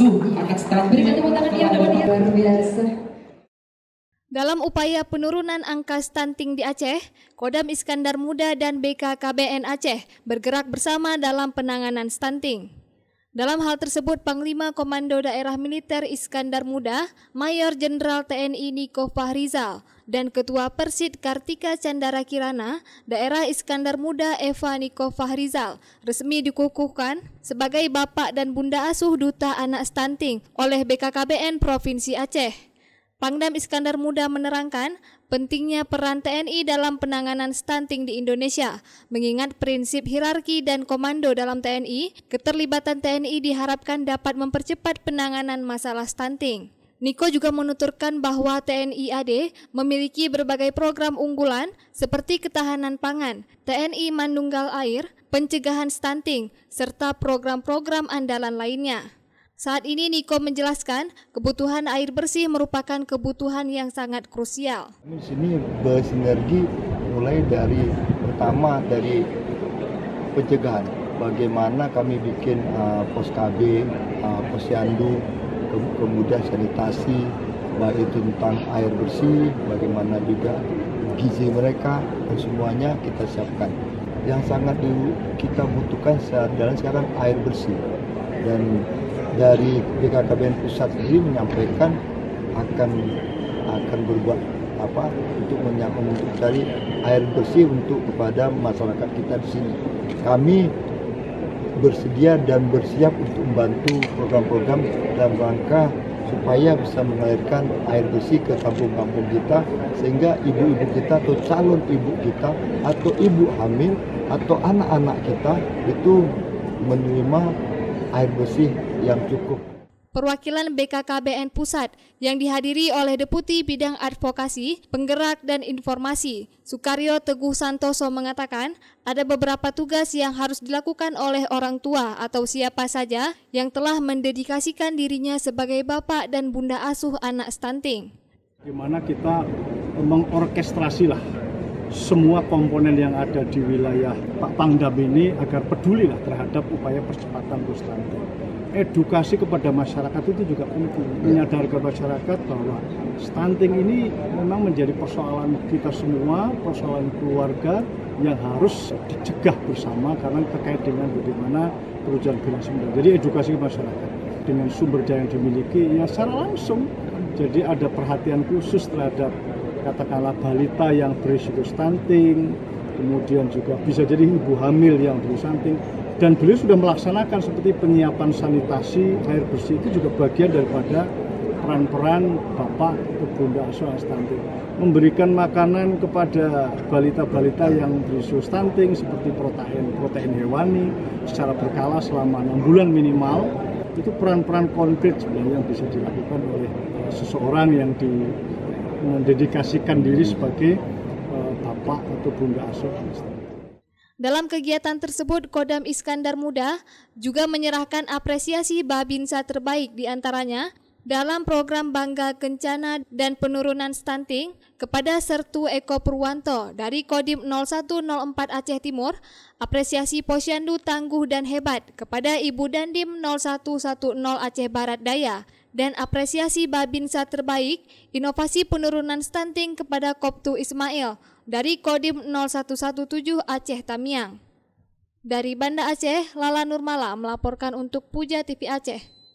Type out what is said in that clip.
asuh anak stunting. Berikan tepuk tangan yang luar biasa. Dalam upaya penurunan angka stunting di Aceh, Kodam Iskandar Muda dan BKKBN Aceh bergerak bersama dalam penanganan stunting. Dalam hal tersebut, Panglima Komando Daerah Militer Iskandar Muda, Mayor Jenderal TNI Niko Fahrizal, dan Ketua Persid Kartika Candara Kirana, Daerah Iskandar Muda Eva Niko Fahrizal, resmi dikukuhkan sebagai Bapak dan Bunda Asuh Duta Anak Stunting oleh BKKBN Provinsi Aceh. Pangdam Iskandar Muda menerangkan pentingnya peran TNI dalam penanganan stunting di Indonesia. Mengingat prinsip hierarki dan komando dalam TNI, keterlibatan TNI diharapkan dapat mempercepat penanganan masalah stunting. Niko juga menuturkan bahwa TNI AD memiliki berbagai program unggulan seperti ketahanan pangan, TNI Manunggal Air, pencegahan stunting, serta program-program andalan lainnya. Saat ini Niko menjelaskan kebutuhan air bersih merupakan kebutuhan yang sangat krusial. Di sini bersinergi mulai dari pertama dari pencegahan. Bagaimana kami bikin pos KB, posyandu, kemudian sanitasi, baik itu tentang air bersih, bagaimana juga gizi mereka, dan semuanya kita siapkan. Yang sangat kita butuhkan sekarang air bersih. Dan dari BKKBN Pusat sendiri menyampaikan akan berbuat apa untuk mencari air bersih untuk kepada masyarakat kita di sini. Kami bersedia dan bersiap untuk membantu program-program dalam rangka supaya bisa mengalirkan air bersih ke kampung-kampung kita, sehingga ibu-ibu kita atau calon ibu kita atau ibu hamil atau anak-anak kita itu menerima air bersih yang cukup. Perwakilan BKKBN Pusat yang dihadiri oleh Deputi Bidang Advokasi, Penggerak dan Informasi, Sukaryo Teguh Santoso mengatakan ada beberapa tugas yang harus dilakukan oleh orang tua atau siapa saja yang telah mendedikasikan dirinya sebagai bapak dan bunda asuh anak stunting. Gimana kita mengorkestrasilah semua komponen yang ada di wilayah Pak Pangdam ini agar pedulilah terhadap upaya percepatan stunting. Edukasi kepada masyarakat itu juga penting, menyadarkan masyarakat bahwa stunting ini memang menjadi persoalan kita semua, persoalan keluarga yang harus dicegah bersama karena terkait dengan bagaimana perubahan generasi muda. Jadi edukasi masyarakat dengan sumber daya yang dimiliki ya secara langsung. Jadi ada perhatian khusus terhadap katakanlah balita yang berisiko stunting, kemudian juga bisa jadi ibu hamil yang berisiko stunting. Dan beliau sudah melaksanakan seperti penyiapan sanitasi, air bersih, itu juga bagian daripada peran-peran bapak atau bunda asuh stunting. Memberikan makanan kepada balita-balita yang berisiko stunting seperti protein hewani secara berkala selama 6 bulan minimal, itu peran-peran konkret sebenarnya yang bisa dilakukan oleh seseorang yang mendedikasikan diri sebagai bapak atau bunda asuh stunting. Dalam kegiatan tersebut, Kodam Iskandar Muda juga menyerahkan apresiasi Babinsa terbaik diantaranya dalam program Bangga Kencana dan Penurunan Stunting kepada Sertu Eko Purwanto dari Kodim 0104 Aceh Timur, apresiasi Posyandu Tangguh dan Hebat kepada Ibu Dandim 0110 Aceh Barat Daya, dan apresiasi Babinsa terbaik inovasi penurunan stunting kepada Koptu Ismail dari Kodim 0117 Aceh Tamiang. Dari Banda Aceh, Lala Nurmala melaporkan untuk Puja TV Aceh.